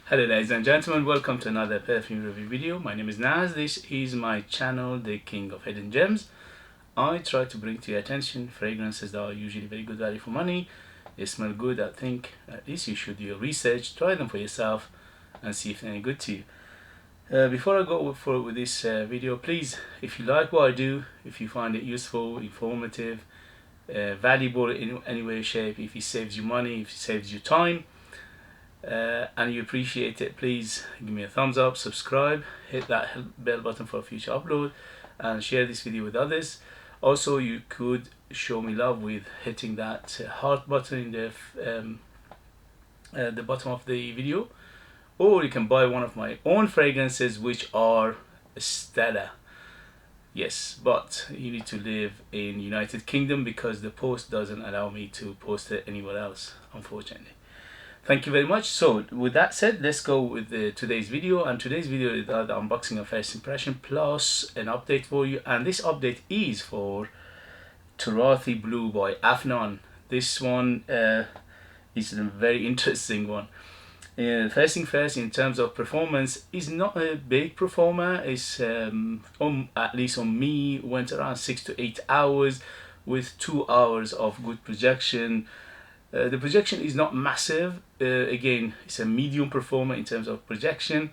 Hello ladies and gentlemen, welcome to another perfume review video. My name is Naz. This is my channel, The King of Hidden Gems. I try to bring to your attention fragrances that are usually very good value for money. They smell good. I think at least you should do your research, try them for yourself and see if they're any good to you. Before I go forward with this video, please, if you like what I do, if you find it useful, informative, valuable in any way or shape, if it saves you money, if it saves you time, and you appreciate it, please give me a thumbs up, subscribe, hit that bell button for a future upload, and share this video with others. Also, you could show me love with hitting that heart button in the bottom of the video, or you can buy one of my own fragrances which are stellar. Yes, but you need to live in United Kingdom because the post doesn't allow me to post it anywhere else, unfortunately. Thank you very much. So with that said, let's go with today's video. And today's video is the unboxing of first impression plus an update for you. And this update is for Turathi Blue by Afnan. This one is a very interesting one. First thing first, in terms of performance, is not a big performer. It's at least on me, went around 6 to 8 hours with 2 hours of good projection. The projection is not massive. Again, it's a medium performer in terms of projection.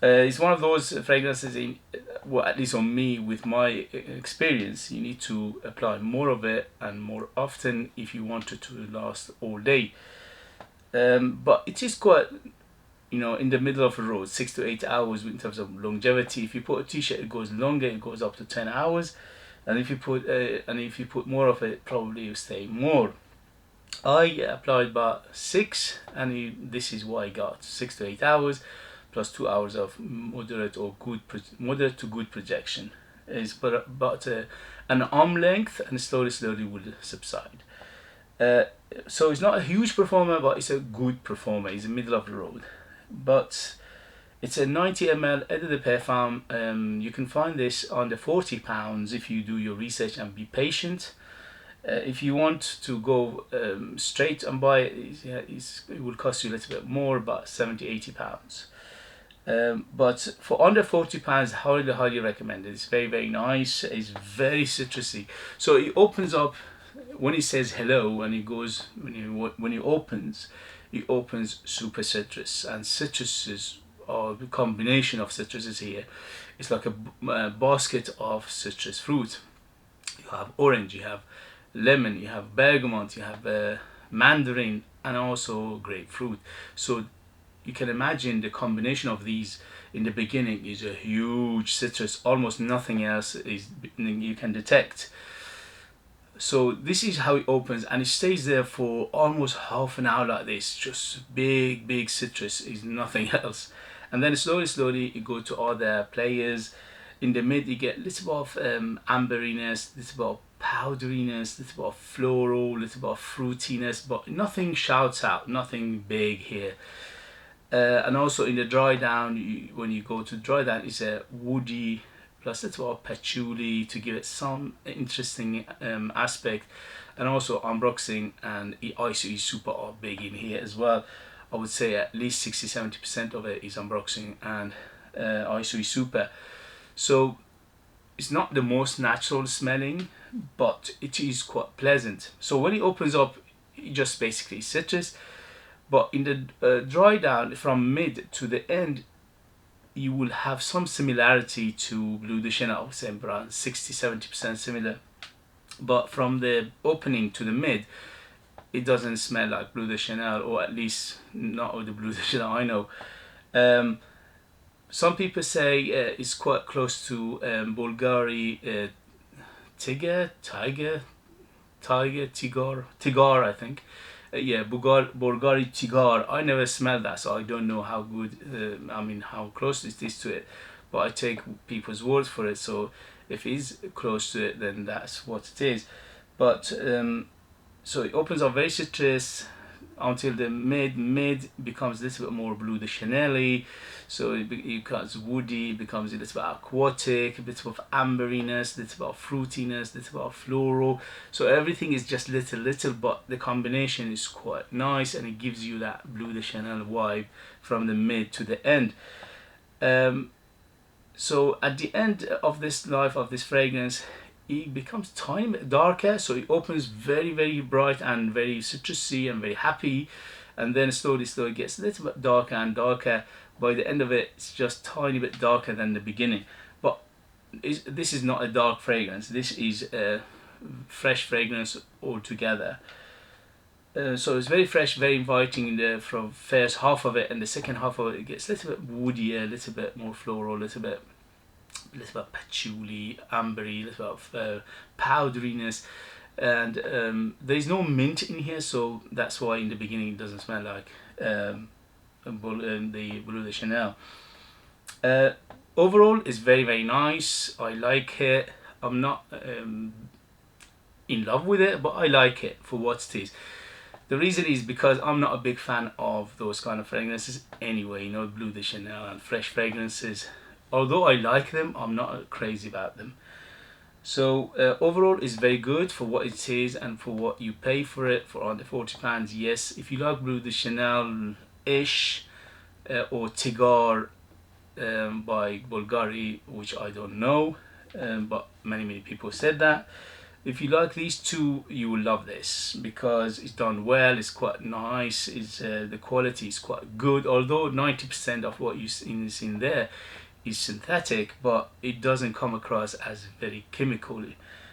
It's one of those fragrances, well, at least on me, with my experience, you need to apply more of it and more often if you want it to last all day. But it is quite, in the middle of the road, 6 to 8 hours in terms of longevity. If you put a t-shirt, it goes longer, it goes up to 10 hours. And if you put more of it, probably you stay more. I applied about 6, and this is what I got: 6 to 8 hours plus 2 hours of moderate to good projection. Is about an arm length, and slowly will subside. So it's not a huge performer, but it's a good performer. It's the middle of the road, but it's a 90 ml Eau de Perfume. You can find this under £40 if you do your research and be patient. If you want to go straight and buy it, it will cost you a little bit more, about £70–80. But for under £40, highly recommend it. It's very nice. It's very citrusy. So it opens up when it says hello, and it goes when it opens super citrus, and citruses, or the combination of citruses here, it's like a basket of citrus fruit. You have orange, you have lemon, you have bergamot, you have mandarin, and also grapefruit. So you can imagine the combination of these in the beginning is a huge citrus. Almost nothing else you can detect. So this is how it opens, and it stays there for almost half an hour like this. Just big citrus, is nothing else. And then slowly it goes to other players. In the mid, you get a little bit of amberiness, a little bit of powderiness, a little bit of floral, a little bit of fruitiness, but nothing shouts out, nothing big here. And also in the dry down, when you go to dry down, it's a woody plus a little bit of patchouli to give it some interesting aspect. And also unboxing and ISO super are big in here as well. I would say at least 60–70% of it is unboxing and ISO super. So it's not the most natural smelling, but it is quite pleasant. So when it opens up, it just basically citrus. But in the dry down, from mid to the end, you will have some similarity to Bleu de Chanel, say around 60–70% similar. But from the opening to the mid, it doesn't smell like Bleu de Chanel, or at least not with the Bleu de Chanel I know. Some people say it's quite close to Bulgari Tigar, I think. Yeah, Bulgari Tigar. I never smelled that, so I don't know how good, how close it is to it. But I take people's words for it. So if it's close to it, then that's what it is. But so it opens up very citrus, until the mid becomes a little bit more Bleu de Chanel, so it becomes woody, becomes a little bit aquatic, a bit of amberiness, a little bit of fruitiness, a little bit of floral. So everything is just little, but the combination is quite nice, and it gives you that Bleu de Chanel vibe from the mid to the end. So at the end of this life of this fragrance, it becomes tiny bit darker, so it opens very bright and very citrusy and very happy, and then slowly gets a little bit darker and darker. By the end of it, it's just tiny bit darker than the beginning. But this is not a dark fragrance, this is a fresh fragrance altogether. So it's very fresh, very inviting in the from first half of it, and the second half of it gets a little bit woodier, a little bit more floral, a little bit patchouli, ambery, a little bit of powderiness, and there's no mint in here, so that's why in the beginning it doesn't smell like the Bleu de Chanel. Overall, it's very nice. I like it. I'm not in love with it, but I like it for what it is. The reason is because I'm not a big fan of those kind of fragrances anyway, you know, Bleu de Chanel and fresh fragrances. Although I like them, I'm not crazy about them. So overall, it's very good for what it is and for what you pay for it, for under £40. Yes, if you like Bleu de Chanel-ish or Tigar by Bulgari, which I don't know, but many people said that. If you like these two, you will love this because it's done well, it's quite nice, it's the quality is quite good, although 90% of what you see in there is synthetic, but it doesn't come across as very chemical,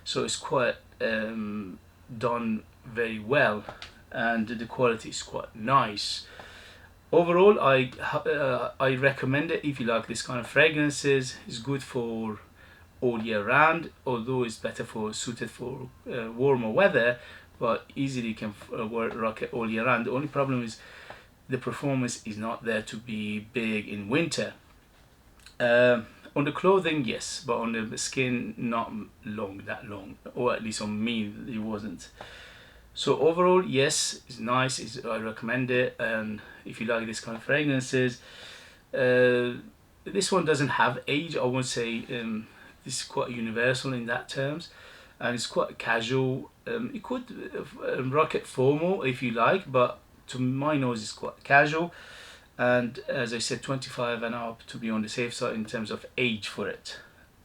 so it's quite done very well, and the quality is quite nice. Overall, I recommend it if you like this kind of fragrances. It's good for all year round, although it's better suited for warmer weather, but easily can rock it all year round. The only problem is the performance is not there to be big in winter. On the clothing, yes, but on the skin, not that long, or at least on me it wasn't. So overall, yes, it's nice, I recommend it, and if you like this kind of fragrances, this one doesn't have age, I won't say. This is quite universal in that terms, and it's quite casual. You could rock it formal if you like, but to my nose it's quite casual, and as I said, 25 and up to be on the safe side in terms of age for it.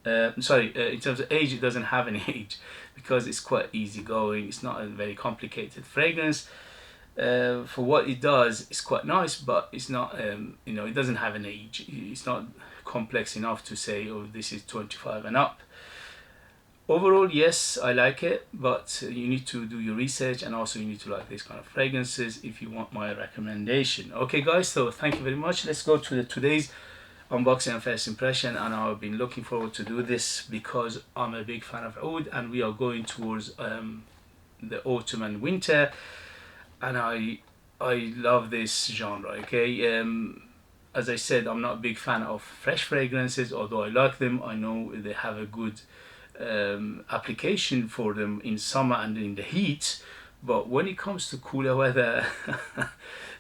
In terms of age, it doesn't have any age because it's quite easy going. It's not a very complicated fragrance. For what it does, it's quite nice, but it's not, it doesn't have an age. It's not complex enough to say, oh, this is 25 and up. Overall, yes, I like it, but you need to do your research, and also you need to like these kind of fragrances if you want my recommendation. Okay guys, so thank you very much. Let's go to today's unboxing and first impression, and I've been looking forward to do this because I'm a big fan of oud, and we are going towards the autumn and winter, and I love this genre. Okay, as I said, I'm not a big fan of fresh fragrances, although I like them. I know they have a good application for them in summer and in the heat, but when it comes to cooler weather,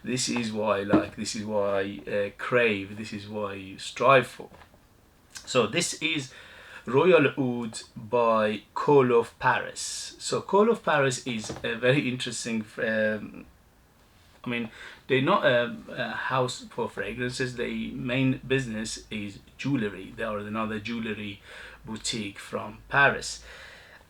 this is what I like, this is what I crave, this is what I strive for. So this is Royal Oud by Korloff Paris. So Korloff Paris is a very interesting, I mean, they're not a house for fragrances. Their main business is jewelry. They are another jewelry boutique from Paris,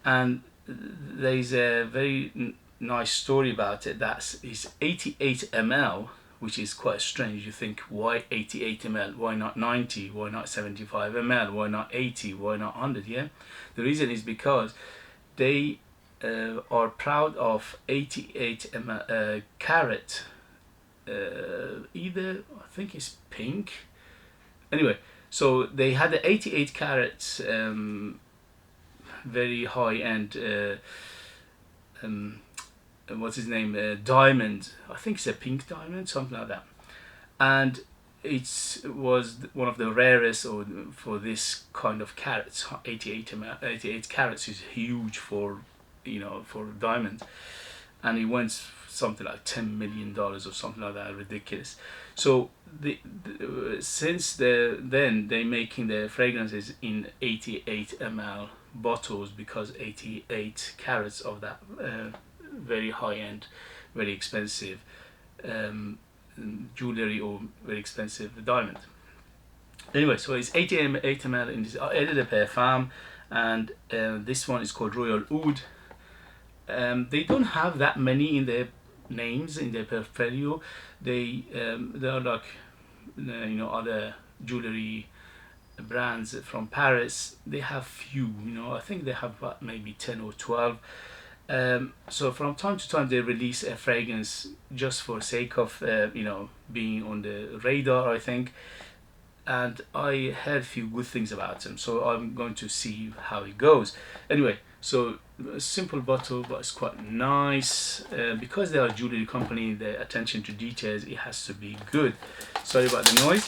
and there's a very nice story about it. That is 88 ml, which is quite strange. You think, why 88 ml? Why not 90? Why not 75 ml? Why not 80? Why not 100? Yeah, the reason is because they are proud of 88 ml carat. Either I think it's pink. Anyway, so they had the 88 carats, very high end. What's his name? Diamond. I think it's a pink diamond, something like that. And it was one of the rarest, or for this kind of carats. 88 carats is huge for, for diamond, and it went something like $10 million or something like that, ridiculous. So since then they're making their fragrances in 88 ml bottles, because 88 carats of that very high end, very expensive jewelry or very expensive diamond. Anyway, so it's 88 ml in this Eau de Perfume, and this one is called Royal Oud. They don't have that many in their names, in their portfolio. They are like other jewelry brands from Paris. They have few, I think they have about maybe 10 or 12. So from time to time they release a fragrance just for sake of being on the radar, I think. And I heard few good things about them, so I'm going to see how it goes. Anyway, so a simple bottle, but it's quite nice. Because they are a jewelry company, their attention to details, it has to be good. Sorry about the noise.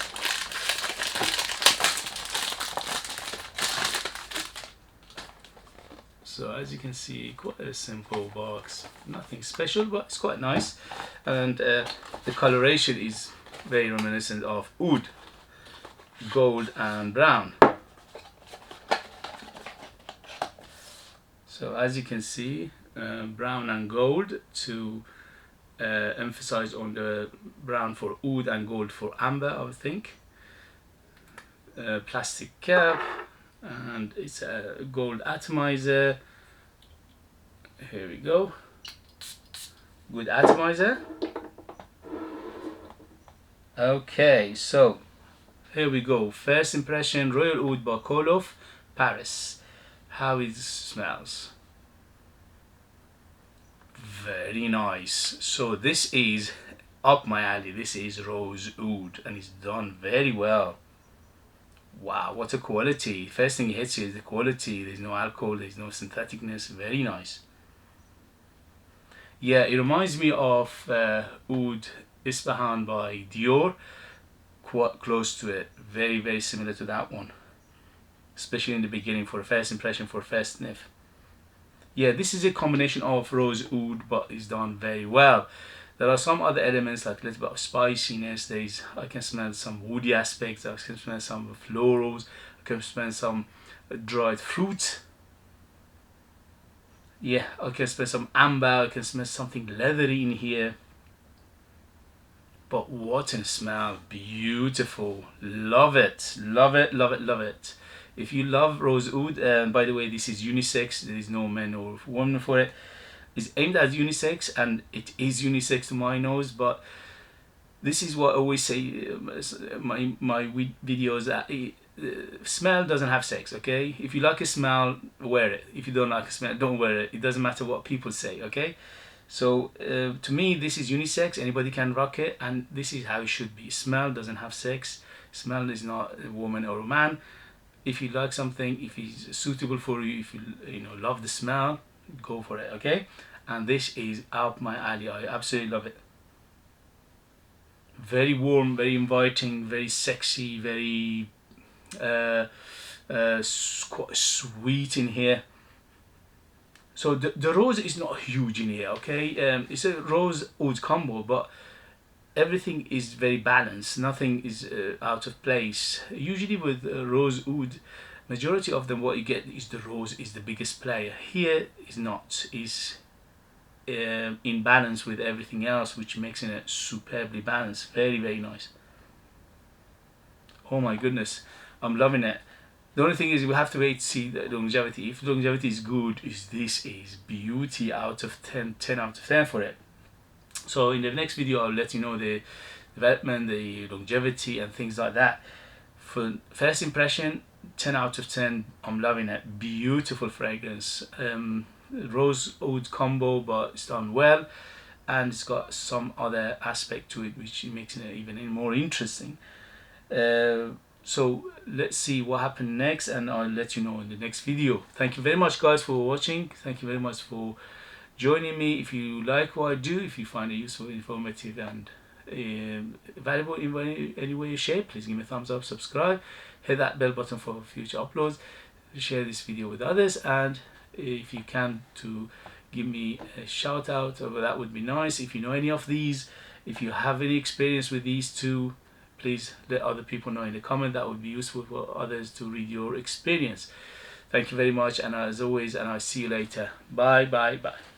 So as you can see, quite a simple box, nothing special, but it's quite nice. And the coloration is very reminiscent of oud, gold and brown. So as you can see, brown and gold, to emphasize on the brown for oud and gold for amber, I would think. Plastic cap, and it's a gold atomizer. Here we go, good atomizer. Okay, so here we go. First impression, Royal Oud by Korloff, Paris. How it smells. Very nice. So this is up my alley. This is Rose Oud, and it's done very well. Wow, what a quality. First thing it hits you is the quality. There's no alcohol, there's no syntheticness. Very nice. Yeah, it reminds me of Oud Ispahan by Dior. Quite close to it. Very, very similar to that one. Especially in the beginning, for a first impression, for first sniff. Yeah, this is a combination of Rose Oud, but it's done very well. There are some other elements like a little bit of spiciness. I can smell some woody aspects. I can smell some florals. I can smell some dried fruit. Yeah, I can smell some amber. I can smell something leathery in here. But what a smell. Beautiful. Love it. Love it, love it, love it. If you love Rose Oud, and by the way, this is unisex. There is no man or woman for it. It's aimed at unisex, and it is unisex to my nose, but this is what I always say my videos, that smell doesn't have sex, okay? If you like a smell, wear it. If you don't like a smell, don't wear it. It doesn't matter what people say, okay? So to me, this is unisex. Anybody can rock it, and this is how it should be. Smell doesn't have sex. Smell is not a woman or a man. If you like something, if it's suitable for you, if you love the smell, go for it, okay? And this is up my alley. I absolutely love it. Very warm, very inviting, very sexy, very quite sweet in here. So the rose is not huge in here, okay? It's a rose oud combo, but everything is very balanced. Nothing is out of place. Usually with rose oud, majority of them, what you get is the rose is the biggest player. Here is not. Is in balance with everything else, which makes it superbly balanced. Very, very nice. Oh my goodness, I'm loving it. The only thing is we have to wait to see the longevity. If longevity is good, this is beauty out of 10, 10 out of 10 for it. So in the next video, I'll let you know the development, the longevity, and things like that. For first impression, 10 out of 10. I'm loving it. Beautiful fragrance. Rose oud combo, but it's done well, and it's got some other aspect to it which makes it even more interesting. So let's see what happened next, and I'll let you know in the next video. Thank you very much, guys, for watching. Thank you very much for joining me. If you like what I do, if you find it useful, informative, and valuable in any way or shape, please give me a thumbs up, subscribe, hit that bell button for future uploads, share this video with others, and if you can, to give me a shout out. That would be nice. If you know any of these, if you have any experience with these two, please let other people know in the comment. That would be useful for others to read your experience. Thank you very much, and as always, and I'll see you later. Bye bye bye.